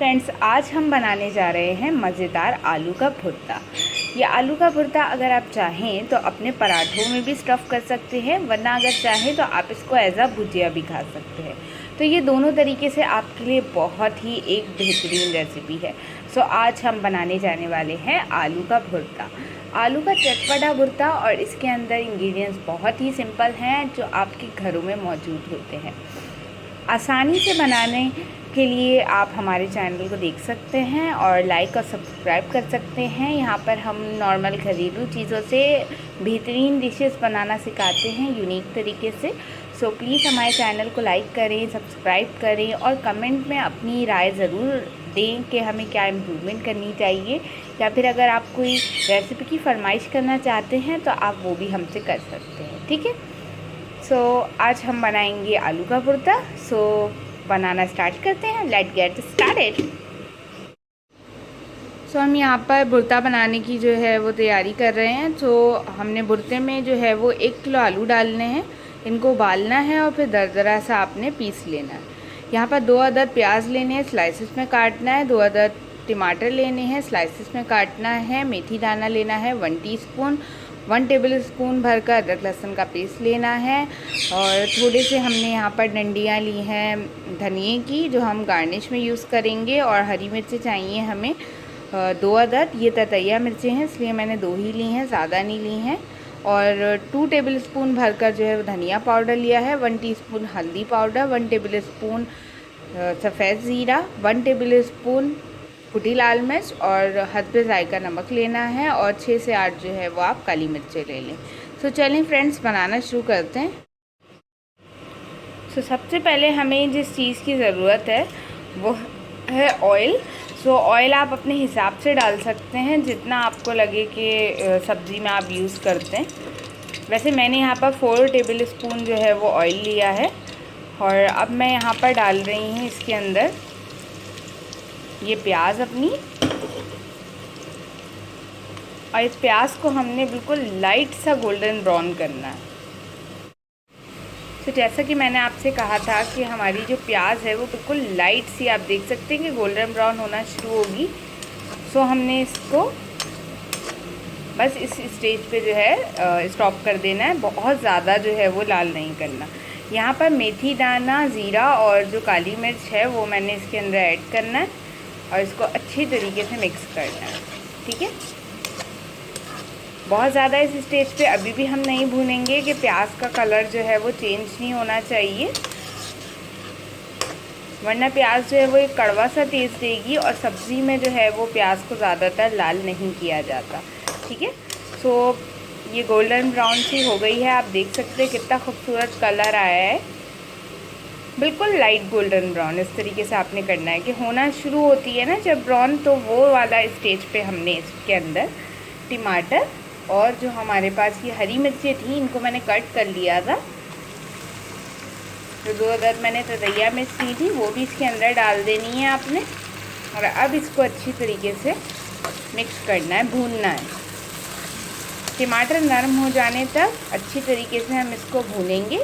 Friends, आज हम बनाने जा रहे हैं मज़ेदार आलू का भुर्ता। ये आलू का भुर्ता अगर आप चाहें तो अपने पराठों में भी स्टफ़ कर सकते हैं, वरना अगर चाहें तो आप इसको एज अ भुजिया भी खा सकते हैं। तो ये दोनों तरीके से आपके लिए बहुत ही एक बेहतरीन रेसिपी है। सो आज हम बनाने जाने वाले हैं आलू का भुर्ता। आलू का चटपटा भुर्ता, और इसके अंदर इंग्रेडिएंट्स बहुत ही सिंपल हैं जो आपके घरों में मौजूद होते हैं। आसानी से बनाने के लिए आप हमारे चैनल को देख सकते हैं और लाइक और सब्सक्राइब कर सकते हैं। यहाँ पर हम नॉर्मल घरेलू चीज़ों से बेहतरीन डिशेस बनाना सिखाते हैं यूनिक तरीके से। सो प्लीज़ हमारे चैनल को लाइक करें, सब्सक्राइब करें और कमेंट में अपनी राय ज़रूर दें कि हमें क्या इम्प्रूवमेंट करनी चाहिए, या फिर अगर आप कोई रेसिपी की फरमाइश करना चाहते हैं तो आप वो भी हमसे कर सकते हैं। ठीक है। सो आज हम बनाएंगे आलू का भुर्ता। सो बनाना स्टार्ट करते हैं। Let's get started. सो हम यहाँ पर भुर्ता बनाने की जो है वो तैयारी कर रहे हैं। तो हमने भुर्ते में जो है वो 1 किलो आलू डालने हैं, इनको उबालना है और फिर दरदरा सा आपने पीस लेना है। यहाँ पर 2 अदद प्याज लेने हैं, स्लाइसिस में काटना है। 2 अदद टमाटर लेने हैं, स्लाइसिस में काटना है। मेथी दाना लेना है 1 टीस्पून। 1 टेबल स्पून भर कर अदरक लहसुन का पेस्ट लेना है। और थोड़े से हमने यहाँ पर डंडियाँ ली हैं धनिए की, जो हम गार्निश में यूज़ करेंगे। और हरी मिर्चें चाहिए हमें 2 अदद। ये ततैया मिर्चें हैं, इसलिए मैंने 2 ही ली हैं, ज़्यादा नहीं ली हैं। और 2 टेबल स्पून भरकर जो है धनिया पाउडर लिया है। 1 टीस्पून हल्दी पाउडर, 1 टेबल स्पून सफ़ेद ज़ीरा, 1 टेबल स्पून कुटी लाल मिर्च और हस्बे जायका नमक लेना है। और 6 से 8 जो है वो आप काली मिर्चें ले लें। सो चलें फ्रेंड्स, बनाना शुरू करते हैं। सो सबसे पहले हमें जिस चीज़ की ज़रूरत है वो है ऑयल। सो ऑयल आप अपने हिसाब से डाल सकते हैं, जितना आपको लगे कि सब्ज़ी में आप यूज़ करते हैं। वैसे मैंने यहाँ पर 4 टेबल स्पून जो है वो ऑयल लिया है। और अब मैं यहाँ पर डाल रही हूँ इसके अंदर ये प्याज अपनी। और इस प्याज को हमने बिल्कुल लाइट सा गोल्डन ब्राउन करना है। तो जैसा कि मैंने आपसे कहा था कि हमारी जो प्याज है वो बिल्कुल लाइट सी, आप देख सकते हैं कि गोल्डन ब्राउन होना शुरू होगी। सो हमने इसको बस इस स्टेज पे जो है स्टॉप कर देना है। बहुत ज़्यादा जो है वो लाल नहीं करना। यहाँ पर मेथी दाना, ज़ीरा और जो काली मिर्च है वो मैंने इसके अंदर ऐड करना है और इसको अच्छी तरीके से मिक्स करना है। ठीक है। बहुत ज़्यादा इस स्टेज पे अभी भी हम नहीं भूनेंगे कि प्याज का कलर जो है वो चेंज नहीं होना चाहिए, वरना प्याज जो है वो एक कड़वा सा टेस्ट देगी और सब्ज़ी में जो है वो प्याज को ज़्यादातर लाल नहीं किया जाता। ठीक है। सो ये गोल्डन ब्राउन सी हो गई है, आप देख सकते हैं कितना खूबसूरत कलर आया है। बिल्कुल लाइट गोल्डन ब्राउन इस तरीके से आपने करना है कि होना शुरू होती है ना जब ब्राउन, तो वो वाला स्टेज पे हमने इसके अंदर टमाटर और जो हमारे पास ये हरी मिर्चें थी इनको मैंने कट कर लिया था। तो 2 अदद मैंने ततैया मिर्च ली थी, वो भी इसके अंदर डाल देनी है आपने। और अब इसको अच्छी तरीके से मिक्स करना है, भूनना है। टमाटर नरम हो जाने तक अच्छी तरीके से हम इसको भूनेंगे।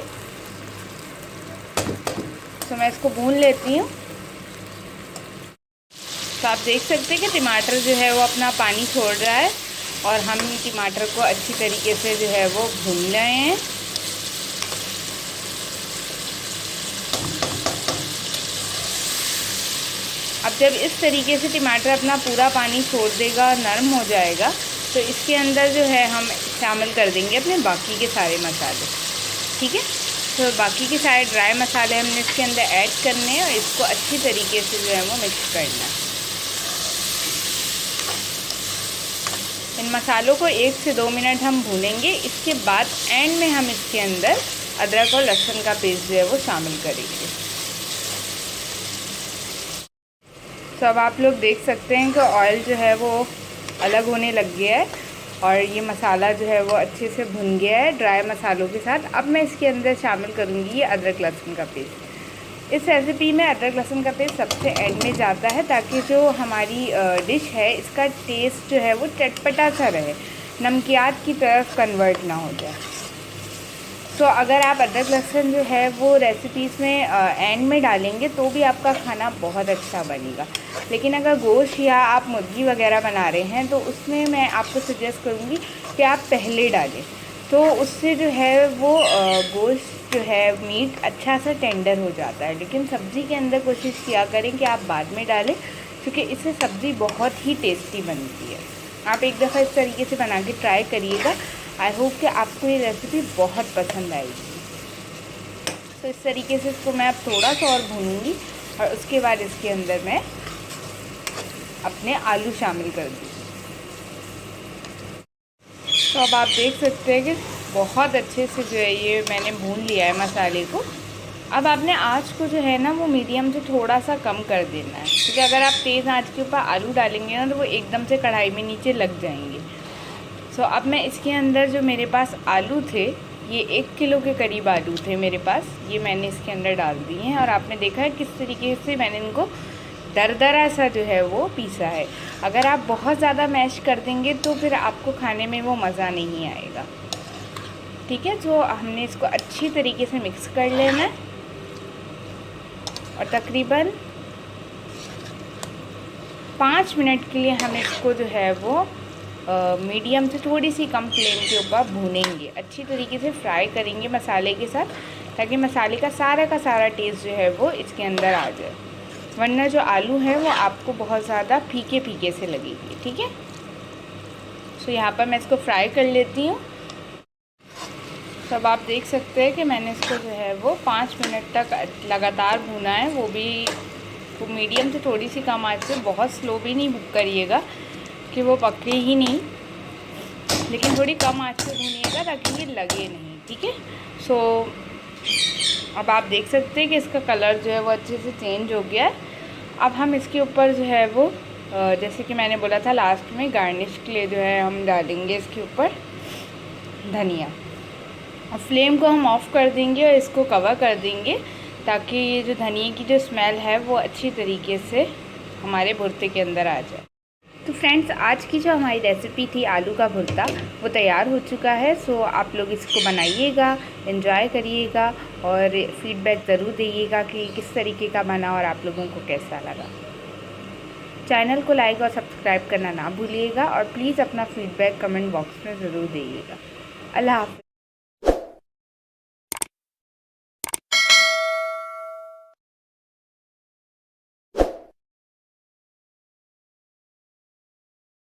तो मैं इसको भून लेती हूँ। तो आप देख सकते हैं कि टमाटर जो है वो अपना पानी छोड़ रहा है और हम टमाटर को अच्छी तरीके से जो है वो भून रहे हैं। अब जब इस तरीके से टमाटर अपना पूरा पानी छोड़ देगा और नरम हो जाएगा तो इसके अंदर जो है हम शामिल कर देंगे अपने बाकी के सारे मसाले। ठीक है। तो बाकी के सारे ड्राई मसाले हमने इसके अंदर ऐड करने हैं और इसको अच्छी तरीके से जो है वो मिक्स करना है। इन मसालों को 1 से 2 मिनट हम भूनेंगे। इसके बाद एंड में हम इसके अंदर अदरक और लहसुन का पेस्ट जो है वो शामिल करेंगे। तो अब आप लोग देख सकते हैं कि ऑयल जो है वो अलग होने लग गया है और ये मसाला जो है वो अच्छे से भुन गया है ड्राई मसालों के साथ। अब मैं इसके अंदर शामिल करूँगी ये अदरक लहसुन का पेस्ट। इस रेसिपी में अदरक लहसुन का पेस्ट सबसे एंड में जाता है ताकि जो हमारी डिश है इसका टेस्ट जो है वो चटपटा सा रहे, नमकियात की तरफ कन्वर्ट ना हो जाए। तो अगर आप अदरक लहसुन जो है वो रेसिपीज़ में एंड में डालेंगे तो भी आपका खाना बहुत अच्छा बनेगा। लेकिन अगर गोश्त या आप मुर्गी वगैरह बना रहे हैं तो उसमें मैं आपको सजेस्ट करूँगी कि आप पहले डालें, तो उससे जो है वो गोश्त जो है मीट अच्छा सा टेंडर हो जाता है। लेकिन सब्ज़ी के अंदर कोशिश किया करें कि आप बाद में डालें, क्योंकि इससे सब्ज़ी बहुत ही टेस्टी बनती है। आप एक दफ़ा इस तरीके से बना के ट्राई करिएगा। आई होप कि आपको ये रेसिपी बहुत पसंद आएगी। तो इस तरीके से इसको मैं अब थोड़ा सा और भूनूंगी और उसके बाद इसके अंदर मैं अपने आलू शामिल कर दूँगी। तो अब आप देख सकते हैं कि बहुत अच्छे से जो है ये मैंने भून लिया है मसाले को। अब आपने आँच को जो है ना वो मीडियम से थोड़ा सा कम कर देना है, क्योंकि अगर आप तेज़ आँच के ऊपर आलू डालेंगे ना तो वो एकदम से कढ़ाई में नीचे लग जाएंगे। सो अब मैं इसके अंदर जो मेरे पास आलू थे, ये 1 किलो के करीब आलू थे मेरे पास, ये मैंने इसके अंदर डाल दिए हैं। और आपने देखा है किस तरीके से मैंने इनको दरदरा सा जो है वो पीसा है। अगर आप बहुत ज़्यादा मैश कर देंगे तो फिर आपको खाने में वो मज़ा नहीं आएगा। ठीक है, तो हमने इसको अच्छी तरीके से मिक्स कर लेना है और तकरीबन 5 मिनट के लिए हम इसको जो है वो मीडियम से थोड़ी सी कम फ्लेम के ऊपर भूनेंगे। अच्छी तरीके से फ्राई करेंगे मसाले के साथ, ताकि मसाले का सारा टेस्ट जो है वो इसके अंदर आ जाए, वरना जो आलू है वो आपको बहुत ज़्यादा फीके फीके से लगेगी। ठीक है, तो यहाँ पर मैं इसको फ्राई कर लेती हूँ। तब आप देख सकते हैं कि मैंने इसको जो है वो 5 मिनट तक लगातार भूना है, वो भी तो मीडियम से थोड़ी सी कम आंच से, बहुत स्लो भी नहीं करिएगा कि वो पके ही नहीं, लेकिन थोड़ी कम आंच से भूनिएगा ताकि ये लगे नहीं। ठीक है, सो अब आप देख सकते हैं कि इसका कलर जो है वो अच्छे से चेंज हो गया है। अब हम इसके ऊपर जो है वो जैसे कि मैंने बोला था लास्ट में, गार्निश के लिए जो है हम डालेंगे इसके ऊपर धनिया। और फ्लेम को हम ऑफ़ कर देंगे और इसको कवर कर देंगे, ताकि ये जो धनिया की जो स्मेल है वो अच्छी तरीके से हमारे भुर्ते के अंदर आ जाए। तो फ्रेंड्स, आज की जो हमारी रेसिपी थी आलू का भुर्ता, वो तैयार हो चुका है। सो आप लोग इसको बनाइएगा, एंजॉय करिएगा और फीडबैक ज़रूर दीजिएगा कि किस तरीके का बना और आप लोगों को कैसा लगा। चैनल को लाइक और सब्सक्राइब करना ना भूलिएगा और प्लीज़ अपना फीडबैक कमेंट बॉक्स में ज़रूर दीजिएगा। अल्लाह हाफ़िज़।